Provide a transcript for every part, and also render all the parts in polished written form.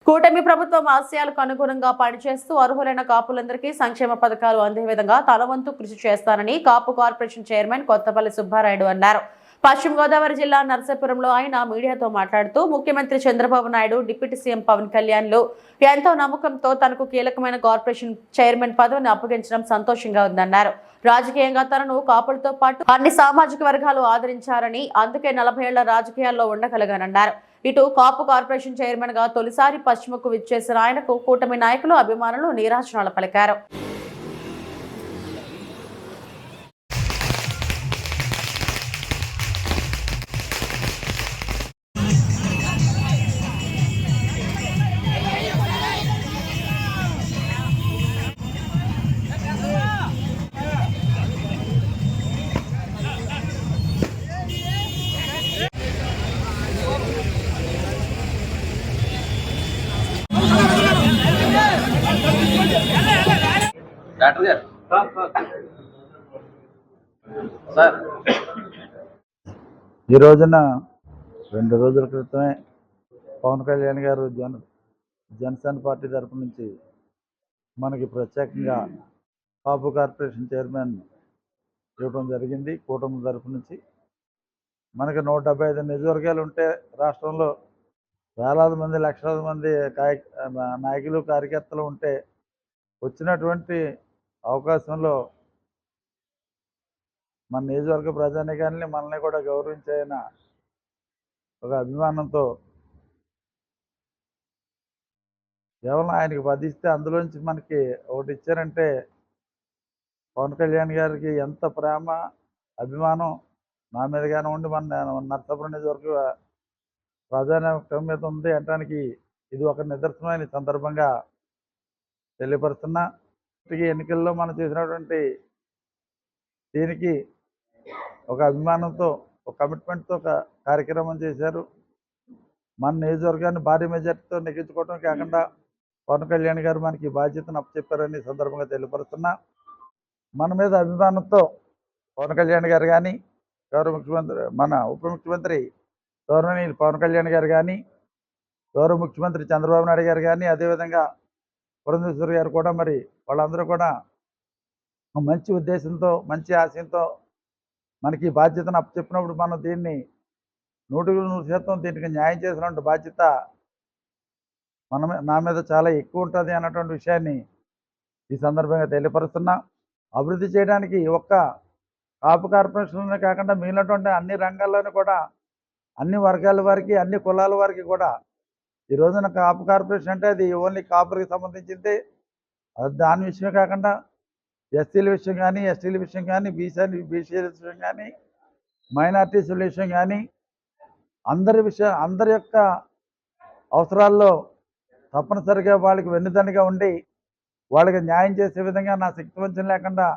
కూటమి ప్రభుత్వం ఆశయాలకు అనుగుణంగా పనిచేస్తూ అర్హులైన కాపులందరికీ సంక్షేమ పథకాలు అందే విధంగా తలవంతు కృషి చేస్తానని కాపు కార్పొరేషన్ చైర్మన్ కొత్తపల్లి సుబ్బారాయుడు అన్నారు. పశ్చిమ గోదావరి జిల్లా నర్సాపురంలో ఆయన మీడియాతో మాట్లాడుతూ ముఖ్యమంత్రి చంద్రబాబు నాయుడు, డిప్యూటీ సీఎం పవన్ కళ్యాణ్లు ఎంతో నమ్మకంతో తనకు కీలకమైన కార్పొరేషన్ చైర్మన్ పదవిని అప్పగించడం సంతోషంగా ఉందన్నారు. రాజకీయంగా తనను కాపులతో పాటు అన్ని సామాజిక వర్గాలు ఆదరించారని, అందుకే 40 ఏళ్ల రాజకీయాల్లో ఉండగలగానన్నారు. ఇటు కాపు కార్పొరేషన్ చైర్మన్ గా తొలిసారి పశ్చిమకు విచ్చేసిన ఆయనకు కూటమి నాయకులు, అభిమానులు నీరాజనాలు పలికారు. డాక్టర్ గారు సార్ ఈ రోజున 2 రోజుల క్రితమే పవన్ కళ్యాణ్ గారు జనసేన పార్టీ తరపు నుంచి మనకి ప్రత్యేకంగా కాపు కార్పొరేషన్ చైర్మన్ ఇవ్వడం జరిగింది. కూటమి తరపు నుంచి మనకి 175 నియోజకవర్గాలు ఉంటే రాష్ట్రంలో వేలాది మంది, లక్షలాది మంది నాయకులు, కార్యకర్తలు ఉంటే వచ్చినటువంటి అవకాశంలో మన నియోజకవర్గ ప్రజానీకాన్ని మనల్ని కూడా గౌరవించిన ఒక అభిమానంతో కేవలం ఆయనకి 10 ఇస్తే అందులోంచి మనకి ఒకటి ఇచ్చారంటే పవన్ కళ్యాణ్ గారికి ఎంత ప్రేమ, అభిమానం నా మీద కానివ్వండి, మన నర్సాపురం నియోజకవర్గ ప్రజానీకం మీద ఉంది అనడానికి ఇది ఒక నిదర్శనమైన సందర్భంగా తెలియపరుస్తున్నా. ఎన్నికల్లో మనం చేసినటువంటి దీనికి ఒక అభిమానంతో, ఒక కమిట్మెంట్తో ఒక కార్యక్రమం చేశారు. మన నియోజకవర్గాన్ని భారీ మెజార్టీతో నెగ్గించుకోవడం కాకుండా పవన్ కళ్యాణ్ గారు మనకి బాధ్యతను అప్పచెప్పారని సందర్భంగా తెలియపరుస్తున్నా. మన మీద అభిమానంతో పవన్ కళ్యాణ్ గారు కానీ, గౌరవ ముఖ్యమంత్రి, మన ఉప ముఖ్యమంత్రి గౌరవనీయులు పవన్ కళ్యాణ్ గారు కానీ, గౌరవ ముఖ్యమంత్రి చంద్రబాబు నాయుడు గారు కానీ, అదేవిధంగా పురంధేశ్వరి గారు కూడా, మరి వాళ్ళందరూ కూడా మంచి ఉద్దేశంతో, మంచి ఆశయంతో మనకి బాధ్యతను అప్పచెప్పినప్పుడు మనం దీన్ని 100% దీనికి న్యాయం చేసినటువంటి బాధ్యత నా మీద చాలా ఎక్కువ ఉంటుంది అన్నటువంటి విషయాన్ని ఈ సందర్భంగా తెలియపరుస్తున్నా. అభివృద్ధి చేయడానికి ఒక్క కాపు కార్పొరేషన్లోనే కాకుండా మిగిలినటువంటి అన్ని రంగాల్లోనూ కూడా అన్ని వర్గాల వారికి, అన్ని కులాల వారికి కూడా ఈ రోజున కాపు కార్పొరేషన్ అంటే అది ఓన్లీ కాపురికి సంబంధించింది. దాని విషయమే కాకుండా ఎస్సీల విషయం కానీ, ఎస్టీల విషయం కానీ, బీసీల విషయం కానీ, మైనార్టీస్ విషయం కానీ, అందరి యొక్క అవసరాల్లో తప్పనిసరిగా వాళ్ళకి వెన్నుదన్నుగా ఉండి వాళ్ళకి న్యాయం చేసే విధంగా నా శక్తివంచన లేకుండా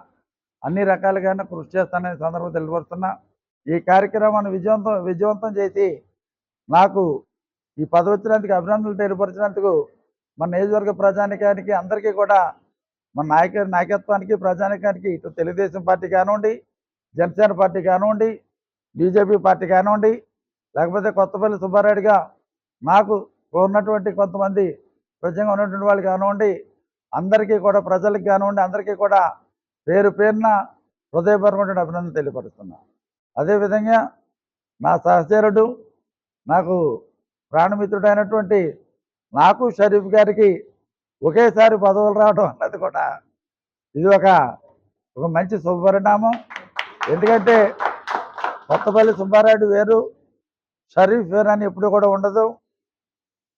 అన్ని రకాలుగానే కృషి చేస్తానని సందర్భంగా తెలియపరుస్తున్నా. ఈ కార్యక్రమాన్ని విజయవంతం చేసి నాకు ఈ పదవి వచ్చినందుకు అభినందనలు తెలియపరిచినందుకు మన నియోజకవర్గ ప్రజానికానికి అందరికీ కూడా, మన నాయకత్వానికి, ప్రజానికానికి, ఇటు తెలుగుదేశం పార్టీ కానివ్వండి, జనసేన పార్టీ కానివ్వండి, బీజేపీ పార్టీ కానివ్వండి, లేకపోతే కొత్తపల్లి సుబ్బారాయుడుగా నాకు ఉన్నటువంటి కొంతమంది ప్రజంగా ఉన్నటువంటి వాళ్ళు కానివ్వండి, అందరికీ కూడా, ప్రజలకు కానివ్వండి, అందరికీ కూడా పేరు పేరున హృదయపూర్వకమైన అభినందన తెలియపరుస్తున్నా. అదేవిధంగా నా సహచరుడు, నాకు ప్రాణమిత్రుడైనటువంటి నాకు షరీఫ్ గారికి ఒకేసారి పదవులు రావడం అన్నది కూడా ఇది ఒక మంచి శుభపరిణామం. ఎందుకంటే కొత్తపల్లి సుబ్బారాయుడు వేరు, షరీఫ్ వేరు అని ఎప్పుడు కూడా ఉండదు.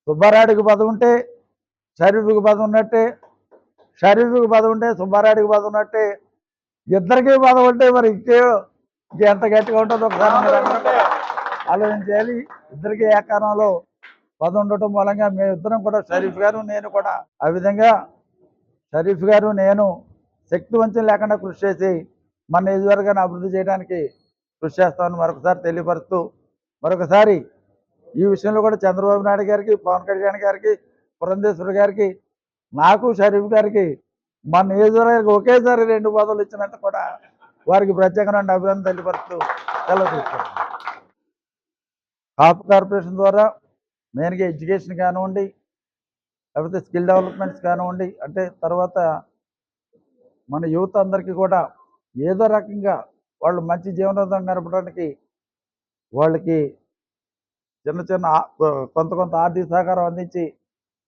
సుబ్బారాయుడికి పదవి ఉంటే షరీఫ్కి పదవి ఉన్నట్టే, షరీఫ్కి పదవి ఉంటే సుబ్బారాయుడికి పదవి ఉన్నట్టే. ఇద్దరికీ పదవి ఉంటే మరి ఇంకెంత గట్టిగా ఉంటుందో ఒకసారి ఆలోచించాలి. ఇద్దరికీ ఏకాలంలో పదవి ఉండటం మూలంగా మేమిద్దరం కూడా, షరీఫ్ గారు నేను కూడా, ఆ విధంగా షరీఫ్ గారు నేను శక్తి వంచన లేకుండా కృషి చేసి మన నియోజకవర్గాన్ని అభివృద్ధి చేయడానికి కృషి చేస్తామని మరొకసారి తెలియపరుస్తూ, మరొకసారి ఈ విషయంలో కూడా చంద్రబాబు నాయుడు గారికి, పవన్ కళ్యాణ్ గారికి, పురంధేశ్వరి గారికి, నాకు షరీఫ్ గారికి మన నియోజకవర్గానికి ఒకేసారి 2 పదవులు ఇచ్చినట్టు కూడా వారికి ప్రత్యేకమైన అభినందన తెలియపరుస్తూ సెలవు తీసుకుంటాను. కాపు కార్పొరేషన్ ద్వారా మెయిన్గా ఎడ్యుకేషన్ కానివ్వండి, లేకపోతే స్కిల్ డెవలప్మెంట్స్ కానివ్వండి, అంటే తర్వాత మన యువత అందరికీ కూడా ఏదో రకంగా వాళ్ళు మంచి జీవనోపాధి గడపడానికి వాళ్ళకి చిన్న చిన్న కొంత కొంత ఆర్థిక సహకారం అందించి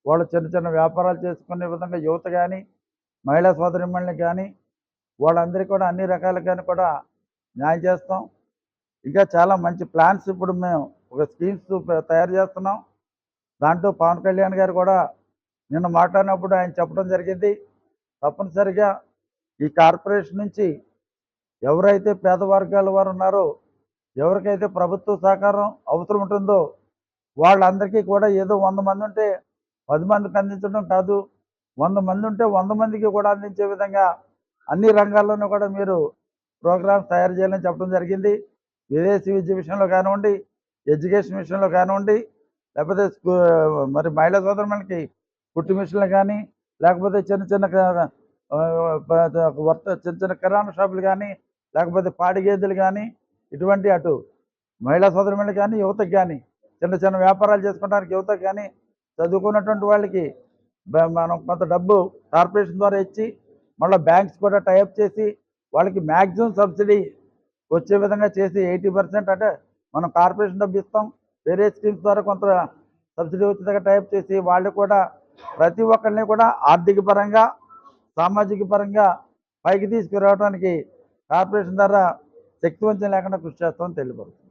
వాళ్ళు చిన్న చిన్న వ్యాపారాలు చేసుకునే విధంగా యువత కానీ, మహిళా సోదరిమణులకు కానీ వాళ్ళందరికీ కూడా అన్ని రకాలుగాను కూడా న్యాయం చేస్తాం. ఇంకా చాలా మంచి ప్లాన్స్ ఇప్పుడు మేము ఒక స్కీమ్స్ తయారు చేస్తున్నాం. దాంట్లో పవన్ కళ్యాణ్ గారు కూడా నిన్న మాట్లాడినప్పుడు ఆయన చెప్పడం జరిగింది. తప్పనిసరిగా ఈ కార్పొరేషన్ నుంచి ఎవరైతే పేద వర్గాల వారు ఉన్నారో, ఎవరికైతే ప్రభుత్వ సహకారం అవసరం ఉంటుందో వాళ్ళందరికీ కూడా ఏదో 100 మంది ఉంటే 10 మందికి అందించడం కాదు, 100 మంది ఉంటే 100 మందికి కూడా అందించే విధంగా అన్ని రంగాల్లోనూ కూడా మీరు ప్రోగ్రామ్స్ తయారు చేయాలని చెప్పడం జరిగింది. విదేశీ విద్య విషయంలో కానివ్వండి, ఎడ్యుకేషన్ విషయంలో కానివ్వండి, లేకపోతే మరి మహిళా సోదరులకి కుట్టు మిషన్లు కానీ, లేకపోతే చిన్న చిన్న చిన్న చిన్న కిరాణా షాపులు కానీ, లేకపోతే పాడి గేదెలు కానీ, ఇటువంటి అటు మహిళా సోదరులకు కానీ, యువతకు కానీ, చిన్న చిన్న వ్యాపారాలు చేసుకోవడానికి యువతకు కానీ, చదువుకున్నటువంటి వాళ్ళకి మనం కొంత డబ్బు కార్పొరేషన్ ద్వారా ఇచ్చి మళ్ళీ బ్యాంక్స్ కూడా టైఅప్ చేసి వాళ్ళకి మ్యాక్సిమం సబ్సిడీ వచ్చే విధంగా చేసి 80% అంటే మనం కార్పొరేషన్ డబ్బు ఇస్తాం, వేరే స్కీమ్స్ ద్వారా కొంత సబ్సిడీ వచ్చేదాకా టైప్ చేసి వాళ్ళు కూడా ప్రతి ఒక్కరిని కూడా ఆర్థిక పరంగా, సామాజిక పరంగా పైకి తీసుకురావడానికి కార్పొరేషన్ ద్వారా శక్తివంతం లేకుండా కృషి చేస్తామని తెలియపరుస్తుంది.